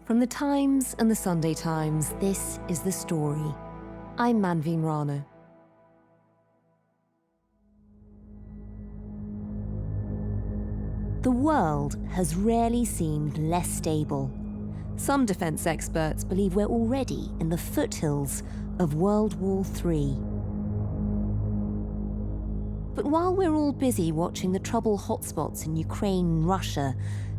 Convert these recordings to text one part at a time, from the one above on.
From the Times and the Sunday Times, this is The Story. I'm Manveen Rana. The world has rarely seemed less stable. Some defense experts believe we're already in the foothills of World War III. But while we're all busy watching the trouble hotspots in Ukraine, Russia,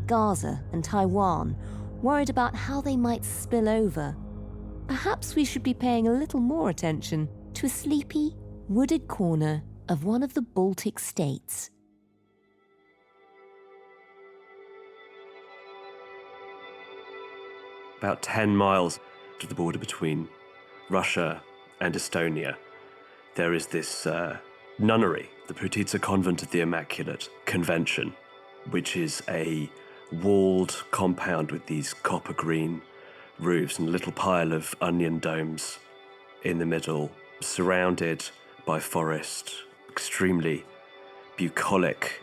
Gaza and Taiwan, worried about how they might spill over, perhaps we should be paying a little more attention to a sleepy, wooded corner of one of the Baltic states. About 10 miles to the border between Russia and Estonia, there is this nunnery, the Putin Convent of the Immaculate Convention, which is a walled compound with these copper green roofs and a little pile of onion domes in the middle, surrounded by forest, extremely bucolic.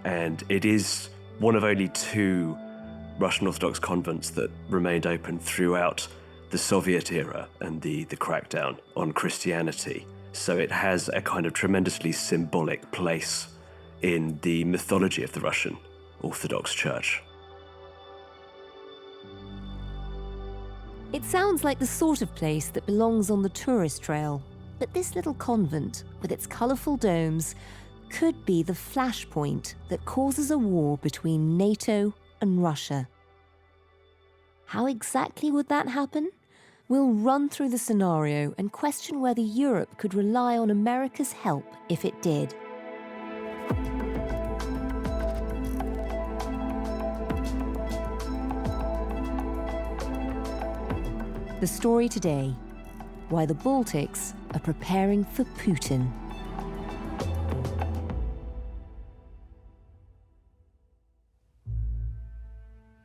And it is one of only two Russian Orthodox convents that remained open throughout the Soviet era and the crackdown on Christianity. So it has a kind of tremendously symbolic place in the mythology of the Russian Orthodox Church. It sounds like the sort of place that belongs on the tourist trail, but this little convent, with its colourful domes, could be the flashpoint that causes a war between NATO and Russia. How exactly would that happen? We'll run through the scenario and question whether Europe could rely on America's help if it did. The story today: why the Baltics are preparing for Putin.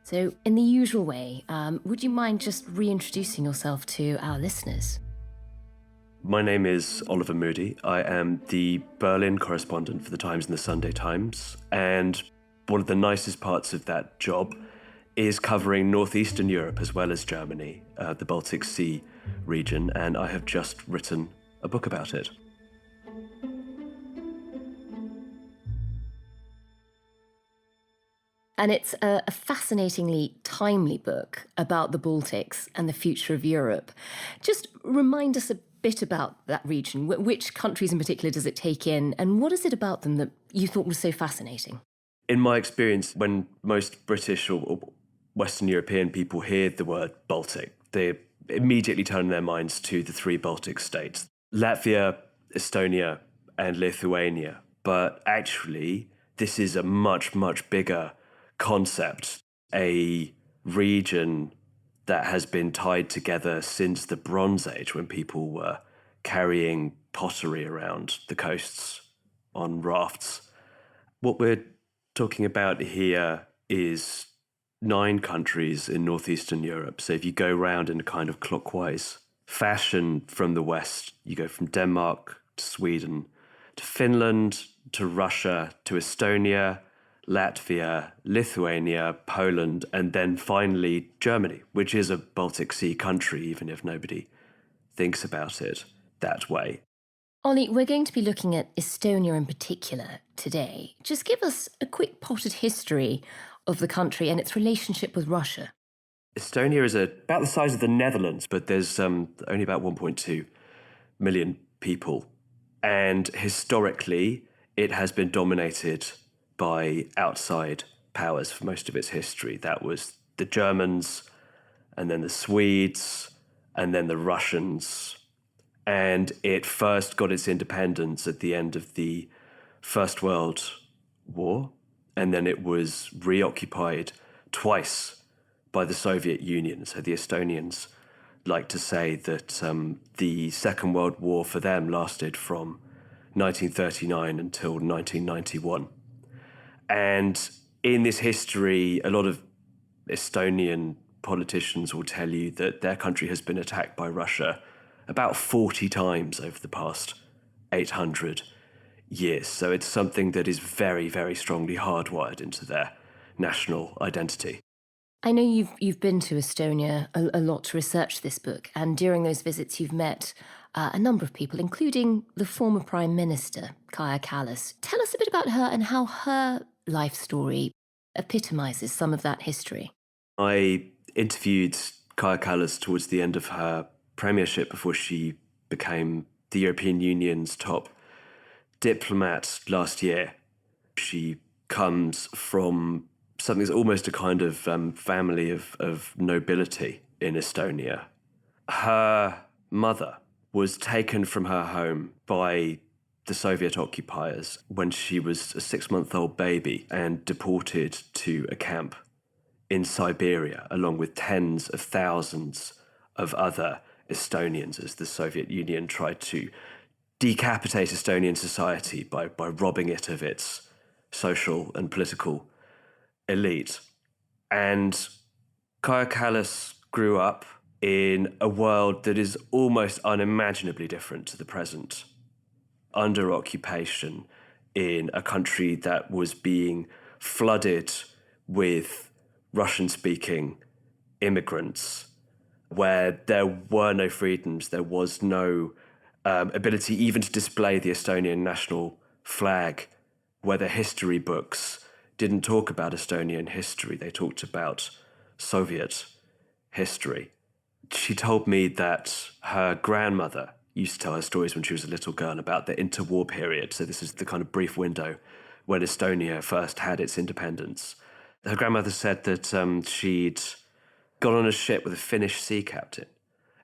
So, in the usual way, would you mind just reintroducing yourself to our listeners? My name is Oliver Moody. I am the Berlin correspondent for the Times and the Sunday Times. And one of the nicest parts of that job is covering northeastern Europe as well as Germany, the Baltic Sea region. And I have just written a book about it. And it's a fascinatingly timely book about the Baltics and the future of Europe. Just remind us a bit about that region. Which countries in particular does it take in, and what is it about them that you thought was so fascinating? In my experience, when most British or Western European people hear the word Baltic, they immediately turn their minds to the three Baltic states, Latvia, Estonia, and Lithuania. But actually, this is a much, much bigger concept, a region that has been tied together since the Bronze Age, when people were carrying pottery around the coasts on rafts. What we're talking about here is 9 countries in northeastern Europe. So if you go round in a kind of clockwise fashion from the west, you go from Denmark to Sweden to Finland to Russia to Estonia, Latvia, Lithuania, Poland, and then finally Germany, which is a Baltic Sea country, even if nobody thinks about it that way. Ollie, we're going to be looking at Estonia in particular today. Just give us a quick potted history of the country and its relationship with Russia. Estonia is about the size of the Netherlands, but there's only about 1.2 million people. And historically, it has been dominated by outside powers for most of its history. That was the Germans, and then the Swedes, and then the Russians. And it first got its independence at the end of the First World War, and then it was reoccupied twice by the Soviet Union. So the Estonians like to say that the Second World War for them lasted from 1939 until 1991. And in this history, a lot of Estonian politicians will tell you that their country has been attacked by Russia about 40 times over the past 800 years. So it's something that is very, very strongly hardwired into their national identity. I know you've been to Estonia a lot to research this book, and during those visits you've met a number of people, including the former Prime Minister, Kaja Kallas. Tell us a bit about her and how her life story epitomises some of that history. I interviewed Kaja Kallas towards the end of her premiership before she became the European Union's top diplomat last year. She comes from something that's almost a kind of family of nobility in Estonia. Her mother was taken from her home by the Soviet occupiers when she was a 6-month-old baby and deported to a camp in Siberia, along with tens of thousands of other Estonians, as the Soviet Union tried to decapitate Estonian society by robbing it of its social and political elite. And Kaja Kallas grew up in a world that is almost unimaginably different to the present, under occupation in a country that was being flooded with Russian-speaking immigrants, where there were no freedoms, there was no ability even to display the Estonian national flag, where the history books didn't talk about Estonian history, they talked about Soviet history. She told me that her grandmother used to tell her stories when she was a little girl about the interwar period. So this is the kind of brief window when Estonia first had its independence. Her grandmother said that she'd gone on a ship with a Finnish sea captain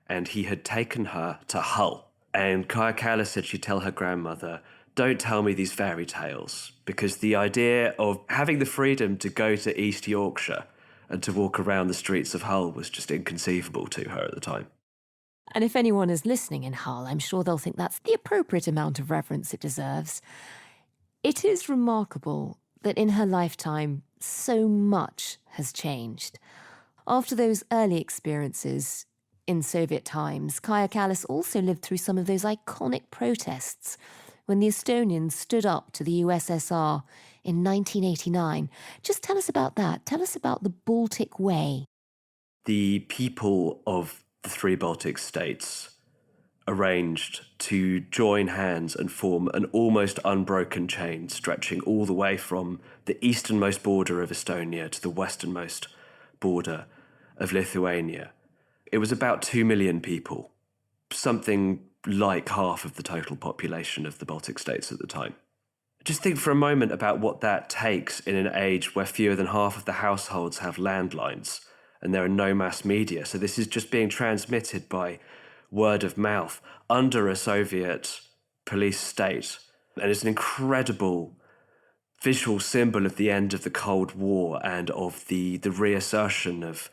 and he had taken her to Hull. And Kaja Kallas said she'd tell her grandmother, "Don't tell me these fairy tales," because the idea of having the freedom to go to East Yorkshire and to walk around the streets of Hull was just inconceivable to her at the time. And if anyone is listening in Hull, I'm sure they'll think that's the appropriate amount of reverence it deserves. It is remarkable that in her lifetime, so much has changed. After those early experiences in Soviet times, Kaja Kallas also lived through some of those iconic protests when the Estonians stood up to the USSR in 1989. Just tell us about that. Tell us about the Baltic Way. The people of the 3 Baltic states arranged to join hands and form an almost unbroken chain stretching all the way from the easternmost border of Estonia to the westernmost border of Lithuania. It was about 2 million people, something like half of the total population of the Baltic states at the time. Just think for a moment about what that takes in an age where fewer than half of the households have landlines and there are no mass media. So this is just being transmitted by word of mouth under a Soviet police state. And it's an incredible visual symbol of the end of the Cold War and of the reassertion of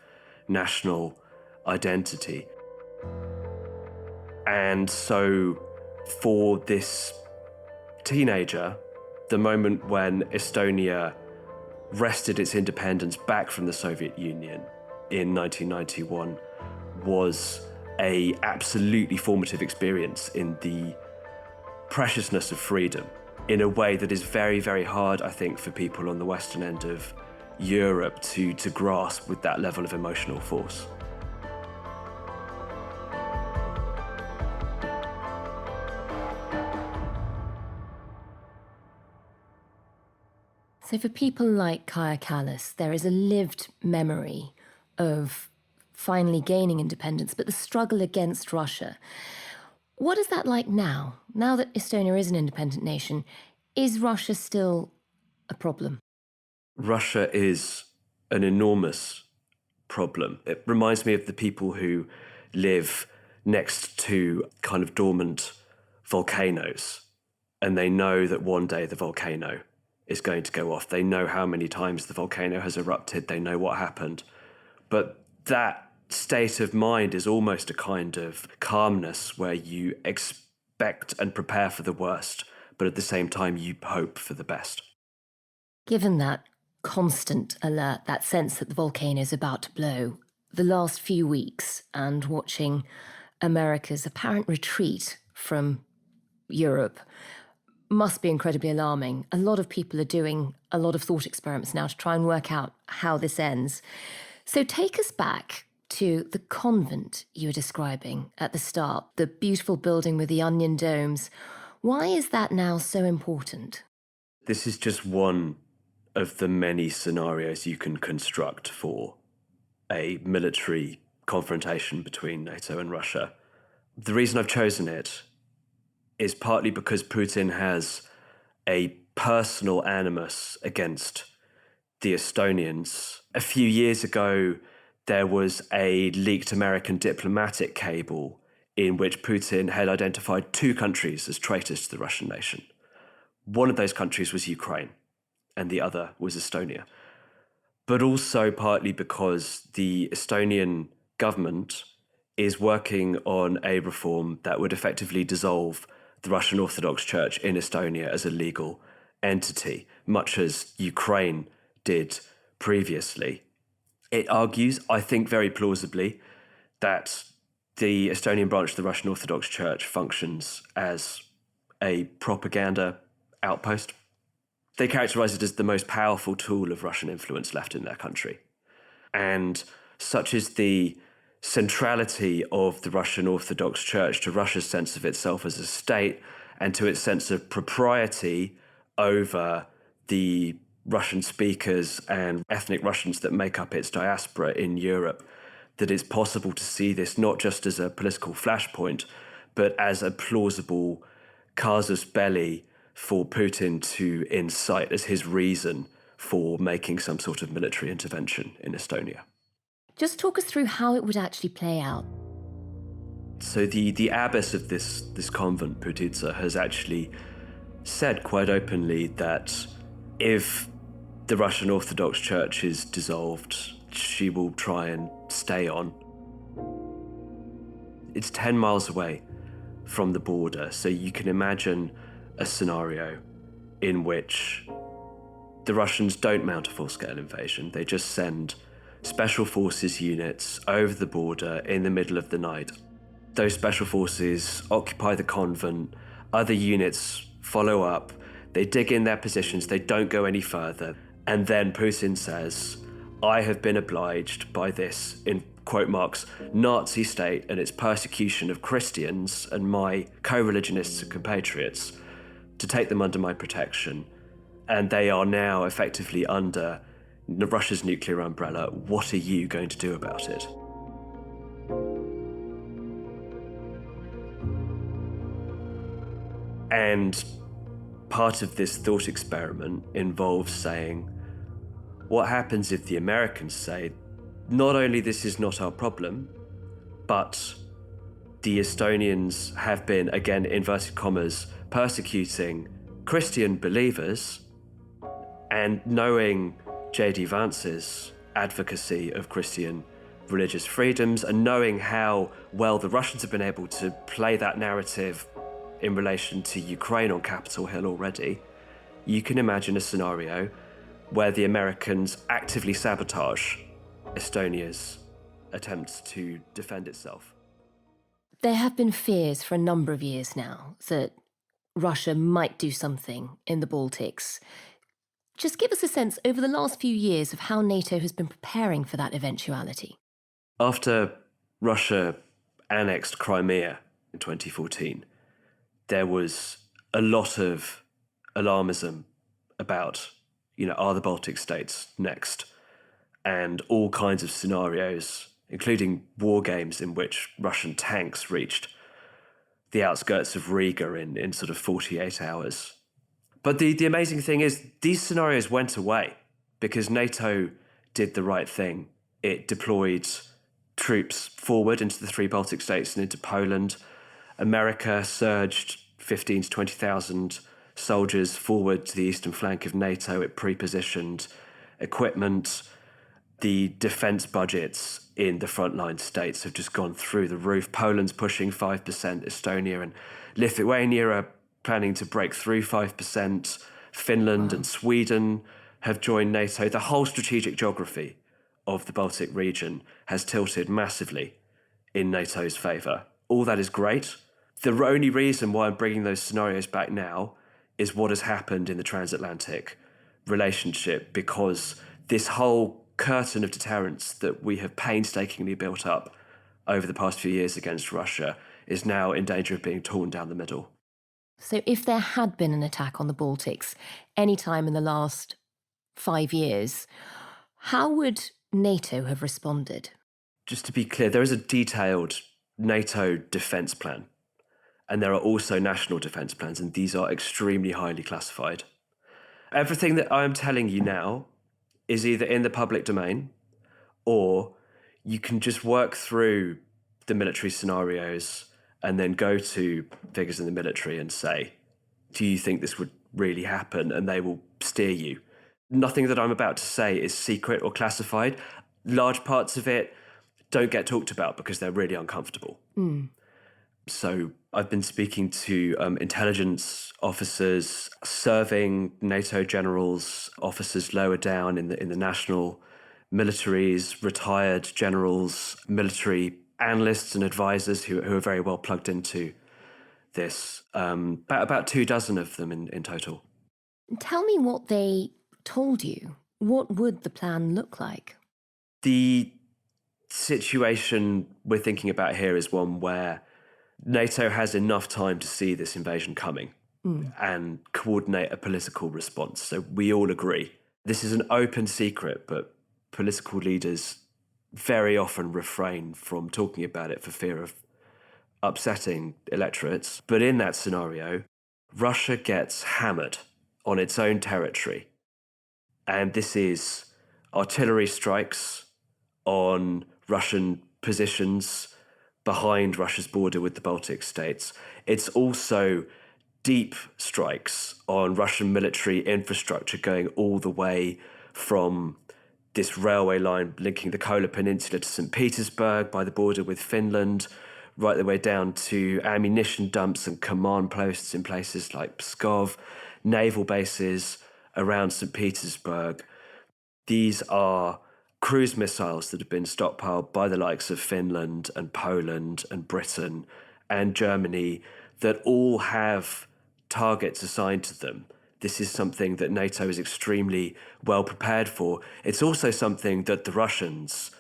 national identity. And so for this teenager, the moment when Estonia wrested its independence back from the Soviet Union in 1991 was a absolutely formative experience in the preciousness of freedom in a way that is very, very hard, I think, for people on the western end of Europe to grasp with that level of emotional force. So for people like Kaja Kallas, there is a lived memory of finally gaining independence, but the struggle against Russia. What is that like now? Now that Estonia is an independent nation, is Russia still a problem? Russia is an enormous problem. It reminds me of the people who live next to kind of dormant volcanoes, and they know that one day the volcano is going to go off. They know how many times the volcano has erupted. They know what happened. But that state of mind is almost a kind of calmness where you expect and prepare for the worst, but at the same time you hope for the best. Given that constant alert, that sense that the volcano is about to blow, the last few weeks and watching America's apparent retreat from Europe must be incredibly alarming. A lot of people are doing a lot of thought experiments now to try and work out how this ends. So take us back to the convent you were describing at the start, the beautiful building with the onion domes. Why is that now so important? This is just one of the many scenarios you can construct for a military confrontation between NATO and Russia. The reason I've chosen it is partly because Putin has a personal animus against the Estonians. A few years ago, there was a leaked American diplomatic cable in which Putin had identified two countries as traitors to the Russian nation. One of those countries was Ukraine, and the other was Estonia. But also partly because the Estonian government is working on a reform that would effectively dissolve the Russian Orthodox Church in Estonia as a legal entity, much as Ukraine did previously. It argues, I think very plausibly, that the Estonian branch of the Russian Orthodox Church functions as a propaganda outpost. They characterize it as the most powerful tool of Russian influence left in their country. And such is the centrality of the Russian Orthodox Church to Russia's sense of itself as a state and to its sense of propriety over the Russian speakers and ethnic Russians that make up its diaspora in Europe, that it's possible to see this not just as a political flashpoint, but as a plausible casus belli for Putin to incite as his reason for making some sort of military intervention in Estonia. Just talk us through how it would actually play out. So the abbess of this convent, Putitsa, has actually said quite openly that if the Russian Orthodox Church is dissolved, she will try and stay on. It's 10 miles away from the border, so you can imagine a scenario in which the Russians don't mount a full-scale invasion. They just send special forces units over the border in the middle of the night. Those special forces occupy the convent, other units follow up, they dig in their positions, they don't go any further, and then Putin says, I have been obliged by this, in quote marks, Nazi state and its persecution of Christians and my co-religionists and compatriots to take them under my protection, and they are now effectively under Russia's nuclear umbrella. What are you going to do about it? And part of this thought experiment involves saying, what happens if the Americans say, not only this is not our problem, but the Estonians have been, again, inverted commas, persecuting Christian believers, and knowing J.D. Vance's advocacy of Christian religious freedoms and knowing how well the Russians have been able to play that narrative in relation to Ukraine on Capitol Hill already, you can imagine a scenario where the Americans actively sabotage Estonia's attempts to defend itself. There have been fears for a number of years now that Russia might do something in the Baltics. Just give us a sense over the last few years of how NATO has been preparing for that eventuality. After Russia annexed Crimea in 2014, there was a lot of alarmism about, are the Baltic states next? And all kinds of scenarios, including war games in which Russian tanks reached the outskirts of Riga in sort of 48 hours. But the amazing thing is these scenarios went away because NATO did the right thing. It deployed troops forward into the three Baltic states and into Poland. America surged 15 to 20,000 soldiers forward to the eastern flank of NATO. It pre-positioned equipment. The defense budgets in the frontline states have just gone through the roof. Poland's pushing 5%. Estonia and Lithuania are planning to break through 5%. Finland and Sweden have joined NATO. The whole strategic geography of the Baltic region has tilted massively in NATO's favour. All that is great. The only reason why I'm bringing those scenarios back now is what has happened in the transatlantic relationship, because this whole curtain of deterrence that we have painstakingly built up over the past few years against Russia is now in danger of being torn down the middle. So if there had been an attack on the Baltics any time in the last 5 years, how would NATO have responded? Just to be clear, there is a detailed NATO defence plan, and there are also national defence plans, and these are extremely highly classified. Everything that I'm telling you now is either in the public domain, or you can just work through the military scenarios and then go to figures in the military and say, do you think this would really happen? And they will steer you. Nothing that I'm about to say is secret or classified. Large parts of it don't get talked about because they're really uncomfortable. So I've been speaking to intelligence officers, serving NATO generals, officers lower down in the national militaries, retired generals, military analysts and advisors who are very well plugged into this. About 24 of them in total. Tell me what they told you. What would the plan look like? The situation we're thinking about here is one where NATO has enough time to see this invasion coming and coordinate a political response. So we all agree. This is an open secret, but political leaders very often refrain from talking about it for fear of upsetting electorates. But in that scenario, Russia gets hammered on its own territory. And this is artillery strikes on Russian positions behind Russia's border with the Baltic states. It's also deep strikes on Russian military infrastructure going all the way from this railway line linking the Kola Peninsula to St. Petersburg by the border with Finland, right the way down to ammunition dumps and command posts in places like Pskov, naval bases around St. Petersburg. These are cruise missiles that have been stockpiled by the likes of Finland and Poland and Britain and Germany that all have targets assigned to them. This is something that NATO is extremely well prepared for. It's also something that the Russians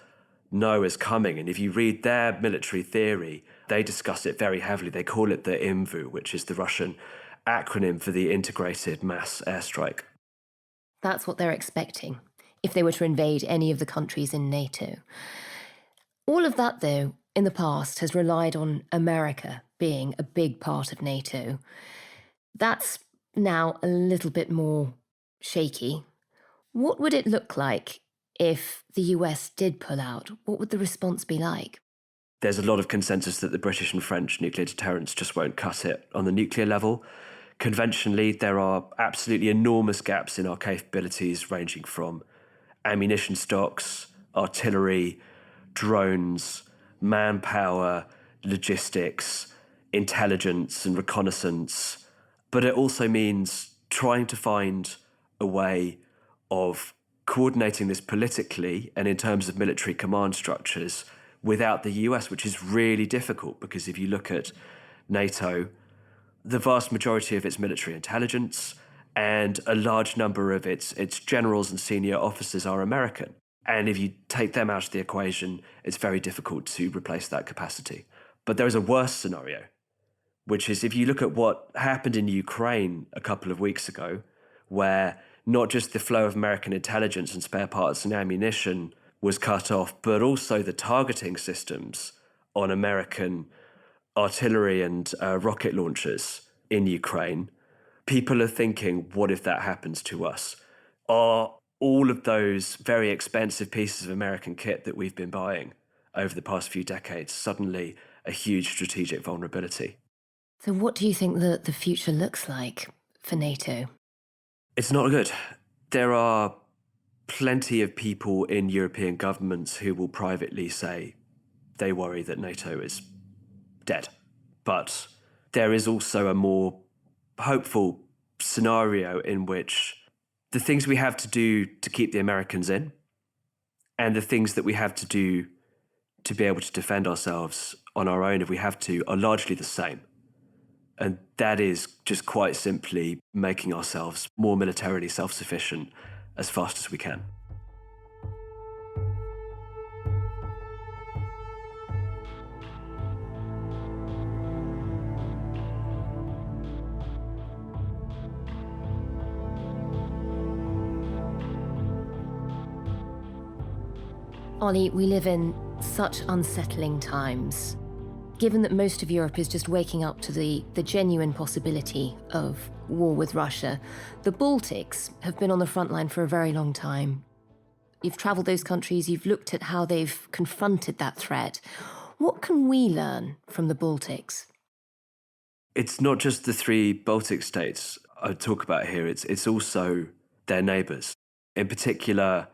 know is coming. And if you read their military theory, they discuss it very heavily. They call it the IMVU, which is the Russian acronym for the Integrated Mass Airstrike. That's what they're expecting if they were to invade any of the countries in NATO. All of that, though, in the past has relied on America being a big part of NATO. That's now a little bit more shaky. What would it look like if the US did pull out? What would the response be like? There's a lot of consensus that the British and French nuclear deterrents just won't cut it on the nuclear level. Conventionally, there are absolutely enormous gaps in our capabilities, ranging from ammunition stocks, artillery, drones, manpower, logistics, intelligence and reconnaissance. But it also means trying to find a way of coordinating this politically and in terms of military command structures without the US, which is really difficult because if you look at NATO, the vast majority of its military intelligence and a large number of its generals and senior officers are American. And if you take them out of the equation, it's very difficult to replace that capacity. But there is a worse scenario, which is if you look at what happened in Ukraine a couple of weeks ago, where not just the flow of American intelligence and spare parts and ammunition was cut off, but also the targeting systems on American artillery and rocket launchers in Ukraine. People are thinking, what if that happens to us? Are all of those very expensive pieces of American kit that we've been buying over the past few decades suddenly a huge strategic vulnerability? So what do you think the future looks like for NATO? It's not good. There are plenty of people in European governments who will privately say they worry that NATO is dead. But there is also a more hopeful scenario in which the things we have to do to keep the Americans in and the things that we have to do to be able to defend ourselves on our own if we have to are largely the same. And that is just quite simply making ourselves more militarily self-sufficient as fast as we can. Ollie, we live in such unsettling times. Given that most of Europe is just waking up to the genuine possibility of war with Russia, the Baltics have been on the front line for a very long time. You've travelled those countries, you've looked at how they've confronted that threat. What can we learn from the Baltics? It's not just the three Baltic states I talk about here, it's also their neighbours. In particular,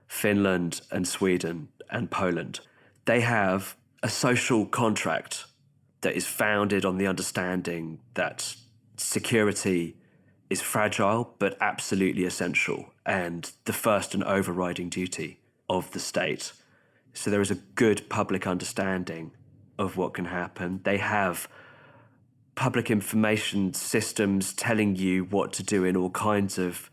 Finland and Sweden and Poland. They have a social contract that is founded on the understanding that security is fragile but absolutely essential and the first and overriding duty of the state. So there is a good public understanding of what can happen. They have public information systems telling you what to do in all kinds of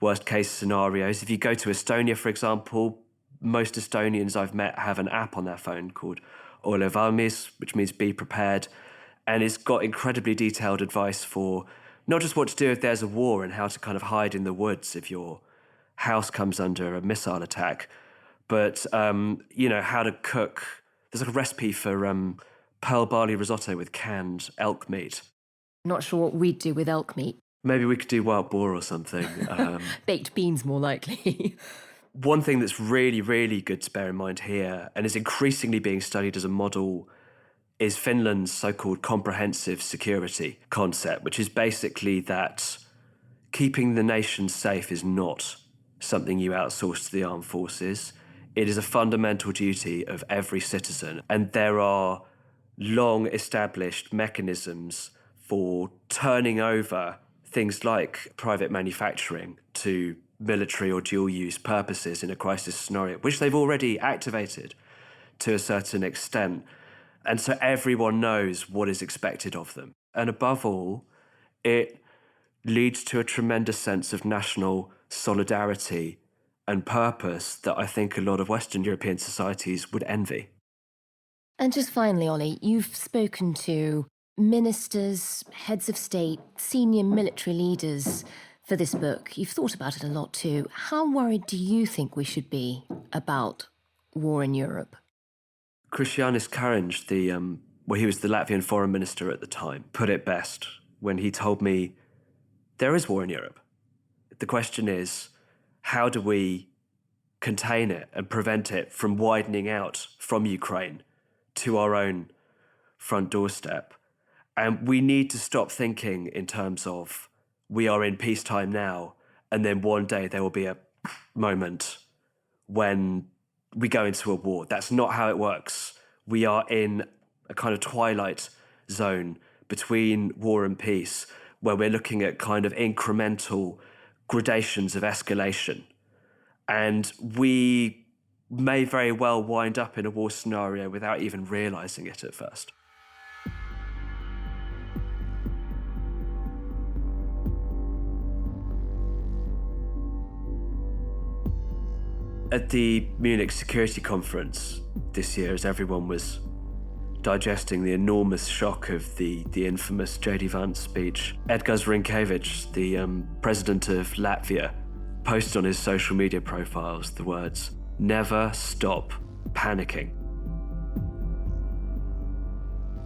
worst case scenarios. If you go to Estonia, for example, most Estonians I've met have an app on their phone called Ole valmis, which means be prepared. And it's got incredibly detailed advice for not just what to do if there's a war and how to kind of hide in the woods if your house comes under a missile attack, but, how to cook. There's like a recipe for pearl barley risotto with canned elk meat. Not sure what we'd do with elk meat. Maybe we could do wild boar or something. Baked beans, more likely. One thing that's really, really good to bear in mind here, and is increasingly being studied as a model, is Finland's so-called comprehensive security concept, which is basically that keeping the nation safe is not something you outsource to the armed forces. It is a fundamental duty of every citizen, and there are long-established mechanisms for turning over things like private manufacturing to military or dual-use purposes in a crisis scenario, which they've already activated to a certain extent. And so everyone knows what is expected of them. And above all, it leads to a tremendous sense of national solidarity and purpose that I think a lot of Western European societies would envy. And just finally, Ollie, you've spoken to ministers, heads of state, senior military leaders for this book. You've thought about it a lot too. How worried do you think we should be about war in Europe? Krišjānis Kariņš, he was the Latvian foreign minister at the time, put it best when he told me, there is war in Europe. The question is, how do we contain it and prevent it from widening out from Ukraine to our own front doorstep? And we need to stop thinking in terms of we are in peacetime now, and then one day there will be a moment when we go into a war. That's not how it works. We are in a kind of twilight zone between war and peace, where we're looking at kind of incremental gradations of escalation. And we may very well wind up in a war scenario without even realizing it at first. At the Munich Security Conference this year, as everyone was digesting the enormous shock of the infamous J.D. Vance speech, Edgars Rinkēvičs, the president of Latvia, posted on his social media profiles the words, "Never stop panicking."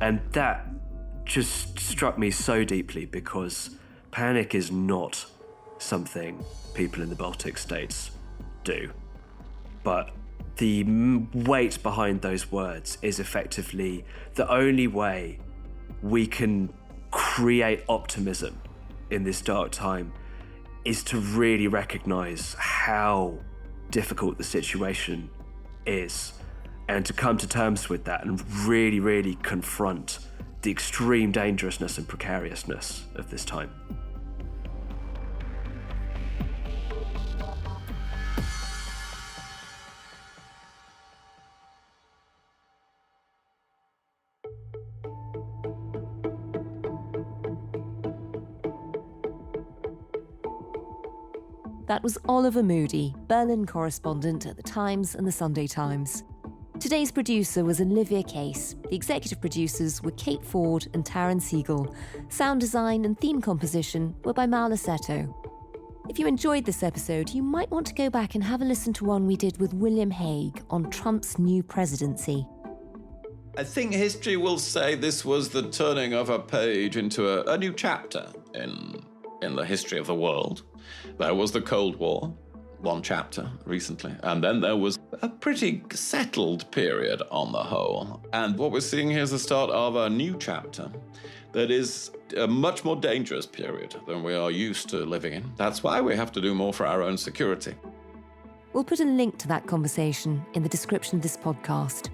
And that just struck me so deeply, because panic is not something people in the Baltic states do. But the weight behind those words is effectively the only way we can create optimism in this dark time, is to really recognize how difficult the situation is and to come to terms with that and really, really confront the extreme dangerousness and precariousness of this time. That was Oliver Moody, Berlin correspondent at The Times and The Sunday Times. Today's producer was Olivia Case. The executive producers were Kate Ford and Taryn Siegel. Sound design and theme composition were by Mal Assetto. If you enjoyed this episode, you might want to go back and have a listen to one we did with William Hague on Trump's new presidency. I think history will say this was the turning of a page into a new chapter in the history of the world. There was the Cold War, one chapter recently, and then there was a pretty settled period on the whole. And what we're seeing here is the start of a new chapter that is a much more dangerous period than we are used to living in. That's why we have to do more for our own security. We'll put a link to that conversation in the description of this podcast.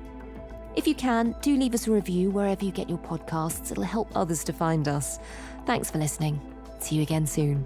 If you can, do leave us a review wherever you get your podcasts. It'll help others to find us. Thanks for listening. See you again soon.